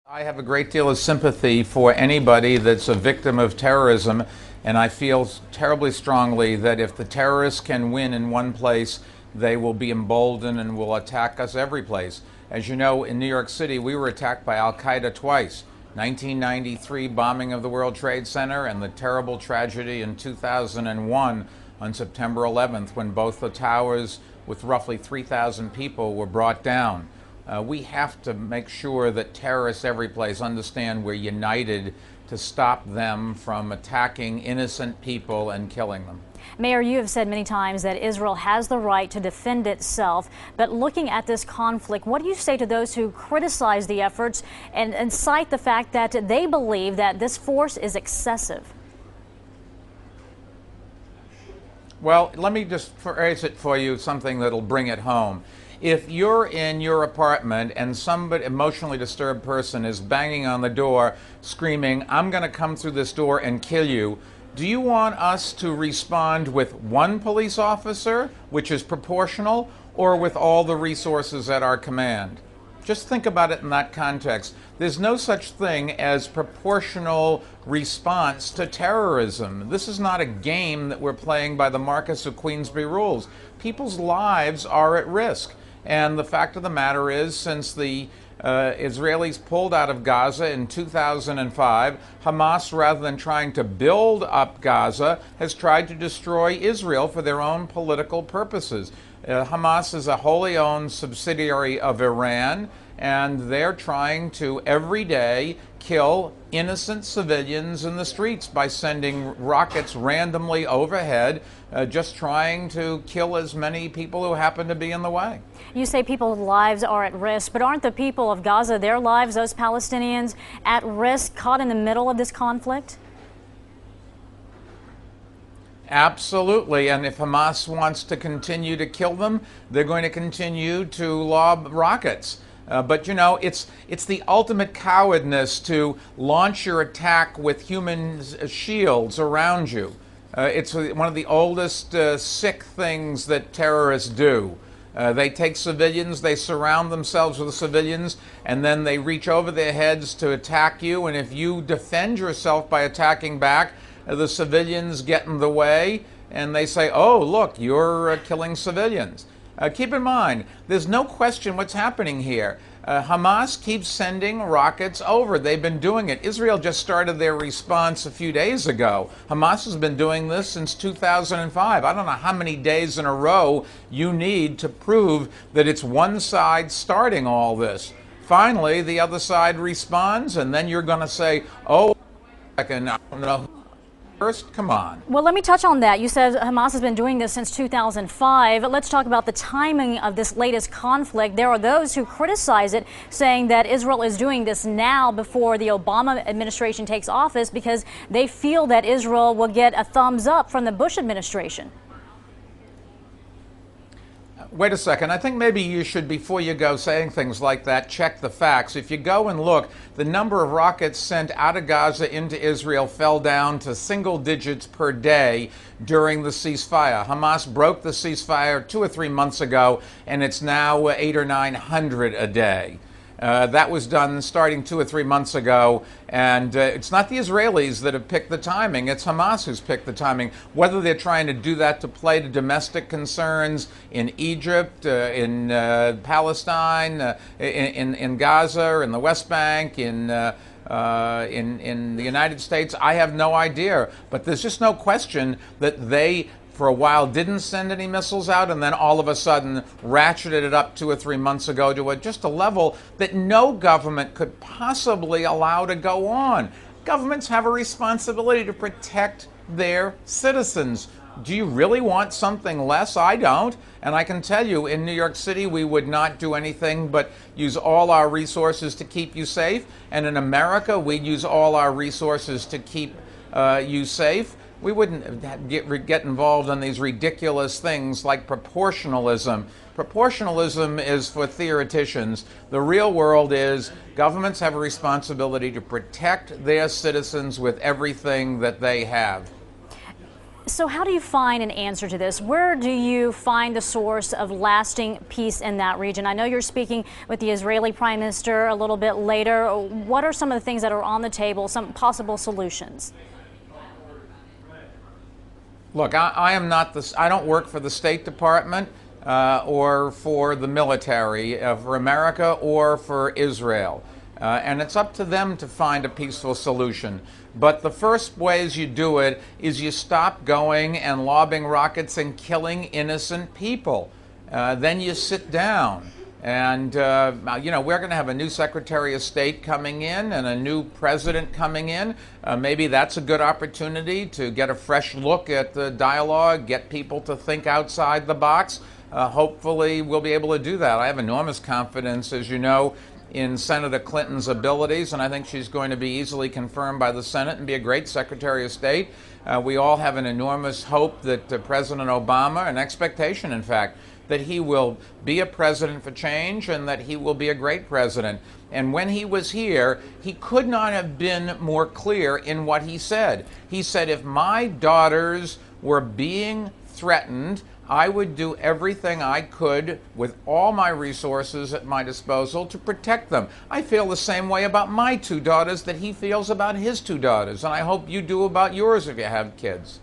I have a great deal of sympathy for anybody that's a victim of terrorism, and I feel terribly strongly that if the terrorists can win in one place, they will be emboldened and will attack us every place. As you know, in New York City, we were attacked by Al Qaeda twice. 1993 bombing of the World Trade Center and the terrible tragedy in 2001 on September 11th when both the towers with roughly 3,000 people were brought down. We have to make sure that terrorists every place understand we're united to stop them from attacking innocent people and killing them. Mayor, you have said many times that Israel has the right to defend itself. But looking at this conflict, what do you say to those who criticize the efforts and cite the fact that they believe that this force is excessive? Well, let me just phrase it for you, something that'll bring it home. If you're in your apartment and some emotionally disturbed person is banging on the door screaming, "I'm going to come through this door and kill you," do you want us to respond with one police officer, which is proportional, or with all the resources at our command? Just think about it in that context. There's no such thing as proportional response to terrorism. This is not a game that we're playing by the Marquess of Queensberry rules. People's lives are at risk. And the fact of the matter is, since the Israelis pulled out of Gaza in 2005, Hamas, rather than trying to build up Gaza, has tried to destroy Israel for their own political purposes. Hamas is a wholly owned subsidiary of Iran, and they're trying to every day kill innocent civilians in the streets by sending rockets randomly overhead, just trying to kill as many people who happen to be in the way. You say people's lives are at risk, but aren't the people of Gaza, their lives, those Palestinians, at risk, caught in the middle of this conflict? Absolutely, and if Hamas wants to continue to kill them, they're going to continue to lob rockets. But you know, it's the ultimate cowardness to launch your attack with human shields around you. It's one of the oldest sick things that terrorists do. They take civilians, they surround themselves with the civilians, and then they reach over their heads to attack you. And if you defend yourself by attacking back, the civilians get in the way, and they say, "Oh, look, you're killing civilians." Keep in mind, there's no question what's happening here. Hamas keeps sending rockets over. They've been doing it. Israel just started their response a few days ago. Hamas has been doing this since 2005. I don't know how many days in a row you need to prove that it's one side starting all this. Finally, the other side responds, and then you're going to say, "Oh, I don't know. First, come on." Well, let me touch on that. You said Hamas has been doing this since 2005. Let's talk about the timing of this latest conflict. There are those who criticize it, saying that Israel is doing this now before the Obama administration takes office because they feel that Israel will get a thumbs up from the Bush administration. Wait a second. I think maybe you should, before you go saying things like that, check the facts. If you go and look, the number of rockets sent out of Gaza into Israel fell down to single digits per day during the ceasefire. Hamas broke the ceasefire 2 or 3 months ago, and it's now 800 or 900 a day. That was done starting 2 or 3 months ago, and it's not the Israelis that have picked the timing, it's Hamas who's picked the timing. Whether they're trying to do that to play to domestic concerns in Egypt, in Palestine, in Gaza, in the West Bank, in the United States, I have no idea. But there's just no question that they, for a while, didn't send any missiles out, and then all of a sudden ratcheted it up 2 or 3 months ago to just a level that no government could possibly allow to go on. Governments have a responsibility to protect their citizens. Do you really want something less? I don't. And I can tell you, in New York City, we would not do anything but use all our resources to keep you safe. And in America, we'd use all our resources to keep you safe. We wouldn't get involved in these ridiculous things like proportionalism. Proportionalism is for theoreticians. The real world is governments have a responsibility to protect their citizens with everything that they have. So how do you find an answer to this? Where do you find the source of lasting peace in that region? I know you're speaking with the Israeli Prime Minister a little bit later. What are some of the things that are on the table, some possible solutions? Look, I am not this. I don't work for the State Department or for the military, for America or for Israel. And it's up to them to find a peaceful solution. But the first ways you do it is you stop going and lobbing rockets and killing innocent people. Then you sit down. And, we're going to have a new Secretary of State coming in and a new president coming in. Maybe that's a good opportunity to get a fresh look at the dialogue, get people to think outside the box. Hopefully, we'll be able to do that. I have enormous confidence, as you know, in Senator Clinton's abilities, and I think she's going to be easily confirmed by the Senate and be a great Secretary of State. We all have an enormous hope that President Obama, an expectation, in fact, that he will be a president for change and that he will be a great president. And when he was here, he could not have been more clear in what he said. He said, if my daughters were being threatened, I would do everything I could with all my resources at my disposal to protect them. I feel the same way about my two daughters that he feels about his two daughters, and I hope you do about yours if you have kids.